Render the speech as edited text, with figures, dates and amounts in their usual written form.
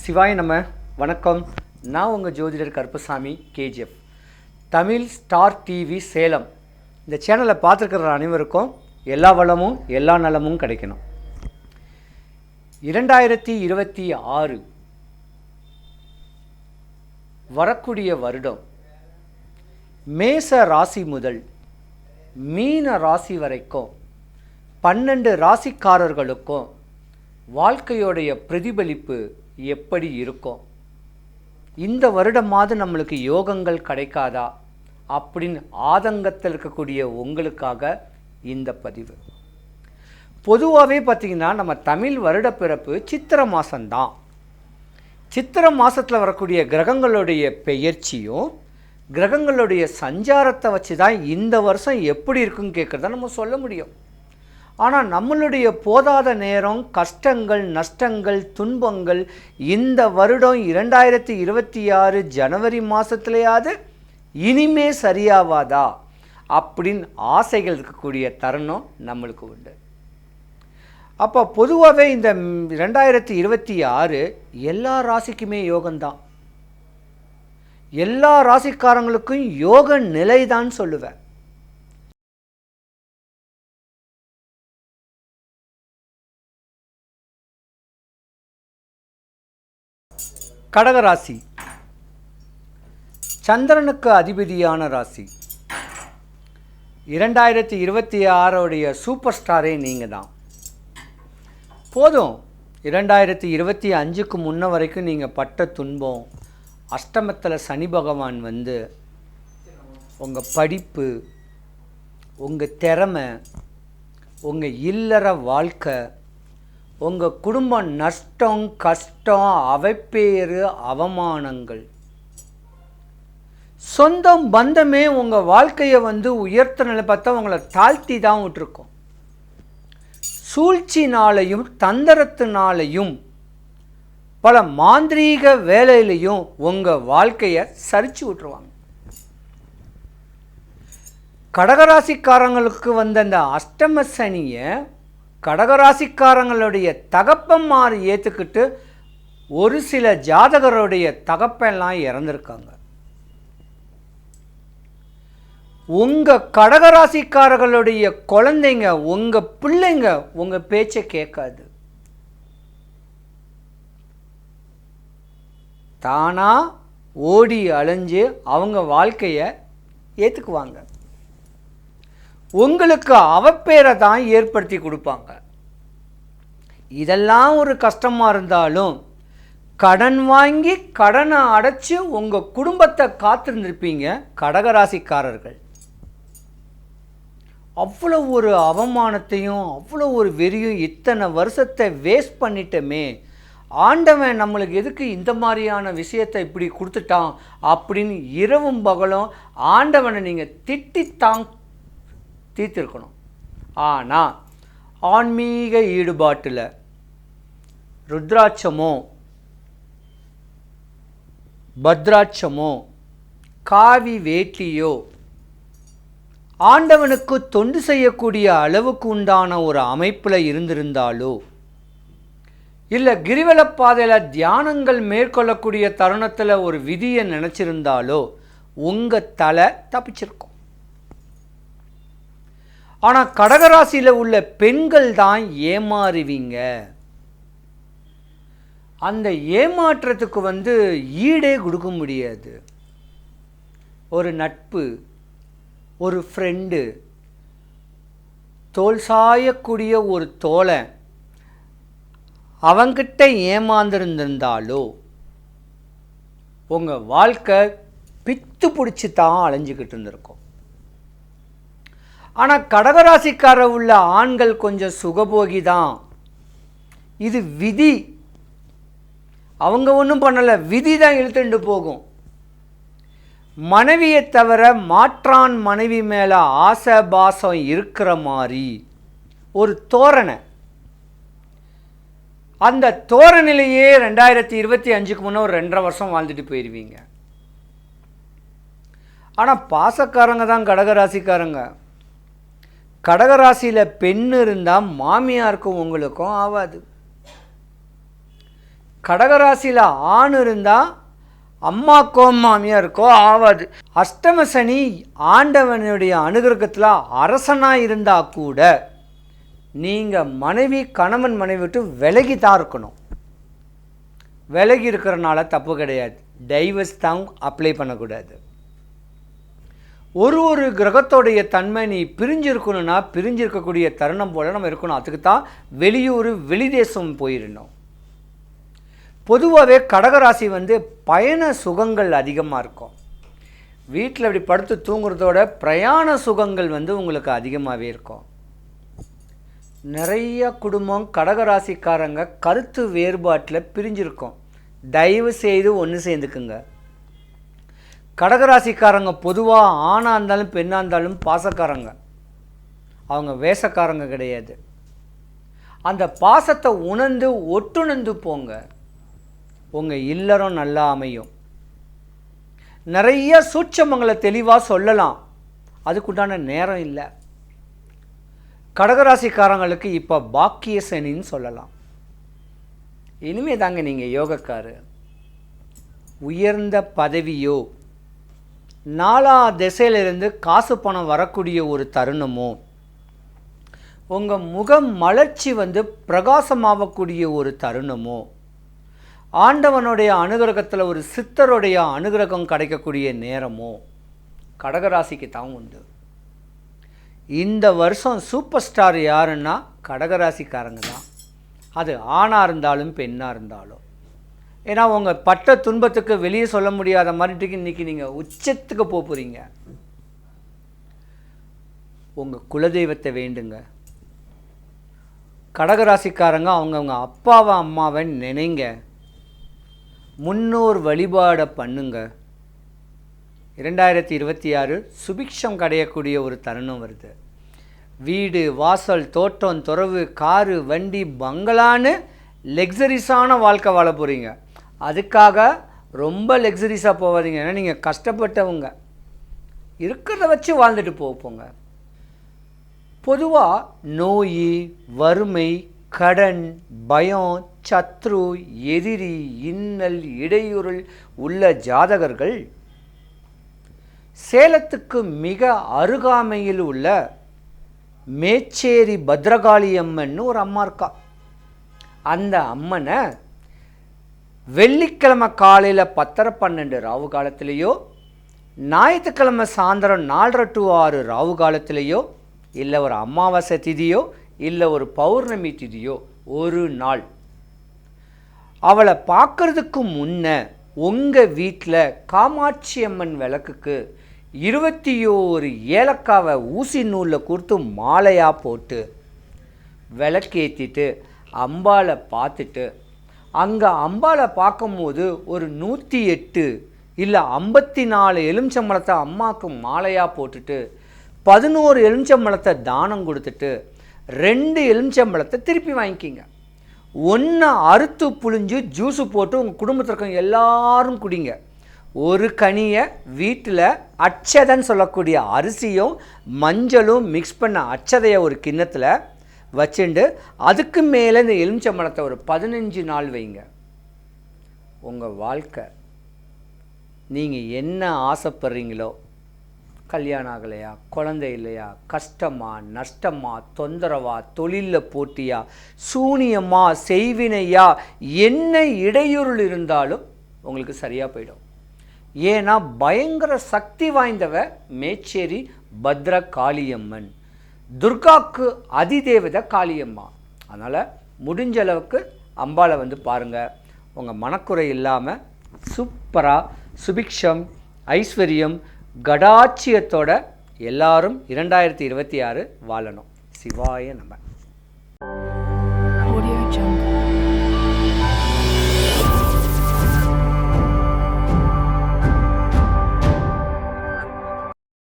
சிவாய் நம்ம வணக்கம். நான் உங்கள் ஜோதிடர் Karuppasamy KGF. Tamil star TV Salem இந்த சேனலை பார்த்துருக்கிற அனைவருக்கும் எல்லா வளமும் எல்லா நலமும் கிடைக்கணும். 2026 வரக்கூடிய வருடம் மேச ராசி முதல் மீன ராசி வரைக்கும் 12 ராசிக்காரர்களுக்கும் வாழ்க்கையோடைய பிரதிபலிப்பு எப்படி இருக்கும், இந்த வருடமாவது நம்மளுக்கு யோகங்கள் கிடைக்காதா அப்படின்னு ஆதங்கத்தில் இருக்கக்கூடிய உங்களுக்காக இந்த பதிவு. பொதுவாகவே பார்த்திங்கன்னா நம்ம தமிழ் வருட பிறப்பு சித்திரை மாதம்தான். சித்திரை மாதத்தில் வரக்கூடிய கிரகங்களுடைய பெயர்ச்சியும் கிரகங்களுடைய சஞ்சாரத்தை வச்சு தான் இந்த வருஷம் எப்படி இருக்குன்னு கேட்குறத நம்ம சொல்ல முடியும். ஆனால் நம்மளுடைய போதாத நேரம், கஷ்டங்கள், நஷ்டங்கள், துன்பங்கள் இந்த வருடம் 2026 ஜனவரி மாதத்துலையாவது இனிமே சரியாவாதா அப்படின்னு ஆசைகள் இருக்கக்கூடிய தருணம் நம்மளுக்கு உண்டு. அப்போ பொதுவாகவே இந்த 2026 எல்லா ராசிக்குமே யோகம்தான். எல்லா ராசிக்காரங்களுக்கும் யோக நிலை தான் சொல்லுவேன். கடகராசி சந்திரனுக்கு அதிபதியான ராசி. 2026 சூப்பர் ஸ்டாரே நீங்கள் தான். போதும், 2025க்கு முன்ன வரைக்கும் நீங்கள் பட்ட துன்பம், அஷ்டமத்தில் சனி பகவான் வந்து உங்கள் படிப்பு, உங்கள் திறமை, உங்கள் இல்லற வாழ்க்கை, உங்கள் குடும்பம் நஷ்டம், கஷ்டம், அவப்பேறு, அவமானங்கள், சொந்தம் பந்தமே உங்கள் வாழ்க்கையை வந்து உயர்த்த நிலை பார்த்தா உங்களை தாழ்த்தி தான் விட்டுருக்கோம். சூழ்ச்சினாலையும் தந்திரத்தினாலையும் பல மாந்திரீக வேலையிலையும் உங்கள் வாழ்க்கையை சரிச்சு விட்டுருவாங்க. கடகராசிக்காரங்களுக்கு வந்த அந்த அஷ்டம சனியை கடகராசிக்காரங்களுடைய தகப்பன்மார் ஏற்றுக்கிட்டு ஒரு சில ஜாதகருடைய தகப்பெல்லாம் இறந்துருக்காங்க. உங்கள் கடகராசிக்காரர்களுடைய குழந்தைங்க, உங்கள் பிள்ளைங்க உங்கள் பேச்சை கேட்காது. தானா ஓடி அலைஞ்சு அவங்க வாழ்க்கையை ஏற்றுக்குவாங்க. உங்களுக்கு அவப்பேரை தான் ஏற்படுத்தி கொடுப்பாங்க. இதெல்லாம் ஒரு கஷ்டமாக இருந்தாலும் கடன் வாங்கி கடனை அடைச்சி உங்கள் குடும்பத்தை காத்திருந்திருப்பீங்க கடகராசிக்காரர்கள். அவ்வளோ ஒரு அவமானத்தையும் அவ்வளோ ஒரு வெறியும் இத்தனை வருஷத்தை வேஸ்ட் பண்ணிட்டோமே, ஆண்டவன் நம்மளுக்கு எதுக்கு இந்த மாதிரியான விஷயத்தை இப்படி கொடுத்துட்டான் அப்படின்னு இரவும் பகலும் ஆண்டவனை நீங்கள் திட்டித்தான் தீர்த்திருக்கணும். ஆனால் ஆன்மீக ஈடுபாட்டில் ருத்ராட்சமோ பத்ராட்சமோ காவி வேட்டியோ ஆண்டவனுக்கு தொண்டு செய்யக்கூடிய அளவுக்கு உண்டான ஒரு அமைப்பில் இருந்திருந்தாலோ, இல்லை கிரிவலப்பாதையில் தியானங்கள் மேற்கொள்ளக்கூடிய தருணத்தில் ஒரு விதியை நினச்சிருந்தாலோ உங்கள் தலை தப்பிச்சிருக்கும். ஆனால் கடகராசியில் உள்ள பெண்கள் தான் ஏமாறுவீங்க. அந்த ஏமாற்றத்துக்கு வந்து ஈடே கொடுக்க முடியாது. ஒரு நட்பு, ஒரு ஃப்ரெண்டு, தோல் சாயக்கூடிய ஒரு தோழன் அவங்கிட்ட ஏமாந்திருந்தாலோ உங்கள் வாழ்க்கை பித்து பிடிச்சி தான் அலைஞ்சிக்கிட்டு இருந்திருக்கும். ஆனால் கடகராசிக்கார உள்ள ஆண்கள் கொஞ்சம் சுகபோகி தான். இது விதி, அவங்க ஒன்றும் பண்ணலை, விதி தான் இழுத்துட்டு போகும். மனைவியை தவிர மாற்றான் மனைவி மேலே ஆசை பாசம் இருக்கிற மாதிரி ஒரு தோரணை, அந்த தோரணையிலேயே 2025க்கு முன்னே ஒரு 2.5 வருஷம் வாழ்ந்துட்டு போயிடுவீங்க. ஆனால் பாசக்காரங்க தான் கடகராசிக்காரங்க. கடகராசியில் பெண் இருந்தால் மாமியாருக்கும் உங்களுக்கும் ஆகாது. கடகராசியில் ஆண் இருந்தால் அம்மாக்கோ மாமியாருக்கோ ஆகாது. அஷ்டம சனி ஆண்டவனுடைய அனுகிரகத்தில் அரசனாக இருந்தால் கூட நீங்கள் கணவன் மனைவி விட்டு விலகி தான் இருக்கணும். விலகி இருக்கிறனால தப்பு கிடையாது. டைவர்ஸ் தான் அப்ளை பண்ணக்கூடாது. ஒரு கிரகத்தோடைய தன்மை நீ பிரிஞ்சிருக்கணும்னா பிரிஞ்சிருக்கக்கூடிய தருணம் போல் நம்ம இருக்கணும். அதுக்கு தான் வெளியூர் வெளிதேசம் போயிடணும். பொதுவாகவே கடகராசி பயண சுகங்கள் அதிகமாக இருக்கும். வீட்டில் இப்படி படுத்து தூங்குறதோட பிரயாண சுகங்கள் உங்களுக்கு அதிகமாகவே இருக்கும். நிறைய குடும்பம் கடகராசிக்காரங்க கருத்து வேறுபாட்டில் பிரிஞ்சிருக்கும். தயவு செய்து ஒன்று சேர்ந்துக்குங்க. கடகராசிக்காரங்க பொதுவாக ஆணாக இருந்தாலும் பெண்ணாக இருந்தாலும் பாசக்காரங்க. அவங்க வேஷக்காரங்க கிடையாது. அந்த பாசத்தை உணர்ந்து ஒட்டுணர்ந்து போங்க. உங்கள் இல்லறம் நல்லா அமையும். நிறைய சூட்சமங்களை தெளிவாக சொல்லலாம், அதுக்குண்டான நேரம் இல்லை. கடகராசிக்காரங்களுக்கு இப்போ பாக்கிய சனின்னு சொல்லலாம். இனிமே தாங்க நீங்கள் யோகக்காரு. உயர்ந்த பதவியோ 4 திசையிலிருந்து காசு பணம் வரக்கூடிய ஒரு தருணமோ உங்கள் முகம் மலர்ச்சி பிரகாசமாகக்கூடிய ஒரு தருணமோ ஆண்டவனுடைய அனுகிரகத்தில் ஒரு சித்தருடைய அனுகிரகம் கிடைக்கக்கூடிய நேரமோ கடகராசிக்கு தான் உண்டு. இந்த வருஷம் சூப்பர் ஸ்டார் யாருன்னா கடகராசிக்காரங்க தான். அது ஆணாக இருந்தாலும் பெண்ணாக இருந்தாலும். ஏன்னா உங்கள் பட்ட துன்பத்துக்கு வெளியே சொல்ல முடியாத மாதிரி இன்றைக்கி நீங்கள் உச்சத்துக்கு போகிறீங்க. உங்கள் குலதெய்வத்தை வேண்டுங்க. கடகராசிக்காரங்க அவங்கவுங்க அப்பாவை அம்மாவை நினைங்க. முன்னோர் வழிபாடை பண்ணுங்க. 2026 சுபிக்ஷம் கிடையக்கூடிய ஒரு தருணம் வருது. வீடு வாசல் தோட்டம் துறவு காரு வண்டி பங்களான்னு லக்ஸரிஸான வாழ்க்கை வாழ போகிறீங்க. அதுக்காக ரொம்ப லக்ஸரிஸாக போகாதீங்க. ஏன்னா நீங்கள் கஷ்டப்பட்டவங்க. இருக்கிறத வச்சு வாழ்ந்துட்டு போங்க. பொதுவாக நோய் வறுமை கடன் பயம் சத்ரு எதிரி இன்னல் இடையூறல் உள்ள ஜாதகர்கள் சேலத்துக்கு மிக அருகாமையில் உள்ள மேச்சேரி பத்ரகாளி அம்மன் ஒரு அம்மா இருக்கா. அந்த அம்மனை வெள்ளிக்கிழமை காலையில் 10:12 ராவு காலத்திலேயோ ஞாயிற்றுக்கிழமை சாயந்தரம் 4:30 to 6 ராவு காலத்திலேயோ இல்லை ஒரு அமாவாசை திதியோ இல்லை ஒரு பௌர்ணமி திதியோ ஒரு நாள் அவளை பார்க்கறதுக்கு முன்ன உங்கள் வீட்டில் காமாட்சி அம்மன் விளக்குக்கு 21 ஏலக்காவை ஊசி நூலில் கொடுத்து மாலையாக போட்டு விளக்கேற்றிட்டு அம்பாளை பார்த்துட்டு அங்கே அம்பாளை பார்க்கும்போது ஒரு 108 இல்லை 54 எலுமிச்சம்பழத்தை அம்மாவுக்கு மாலையாக போட்டுட்டு 11 எலுமிச்சம்பழத்தை தானம் கொடுத்துட்டு 2 எலுமிச்சம்பழத்தை திருப்பி வாங்கிக்கிங்க. 1 அறுத்து புழிஞ்சு ஜூஸு போட்டு உங்கள் குடும்பத்தில் இருக்க எல்லாரும் குடிங்க. ஒரு கனியை வீட்டில் அச்சதைன்னு சொல்லக்கூடிய அரிசியும் மஞ்சளும் மிக்ஸ் பண்ண அச்சதையை ஒரு கிண்ணத்தில் வச்சுண்டு அதுக்கு மேலே இந்த எலுமிச்சம்பழத்தை ஒரு 15 நாள் வைங்க. உங்கள் வாழ்க்கை நீங்கள் என்ன ஆசைப்படுறீங்களோ, கல்யாணம் ஆகலையா, குழந்தை இல்லையா, கஷ்டமா நஷ்டமா தொந்தரவா தொழிலில் போட்டியா சூனியமா செய்வினையா என்ன இடையூறுள் இருந்தாலும் உங்களுக்கு சரியாக போயிடும். ஏன்னா பயங்கர சக்தி வாய்ந்தவ மேச்சேரி பத்ர காளியம்மன். துர்காக்கு அதிதேவதை காளியம்மா. அதனால் முடிஞ்ச அளவுக்கு அம்பாளை பாருங்கள். உங்கள் மனக்குறை இல்லாமல் சூப்பராக சுபிக்ஷம் ஐஸ்வர்யம் கடாட்சியத்தோட எல்லாரும் 2026 வாழணும். சிவாய நம.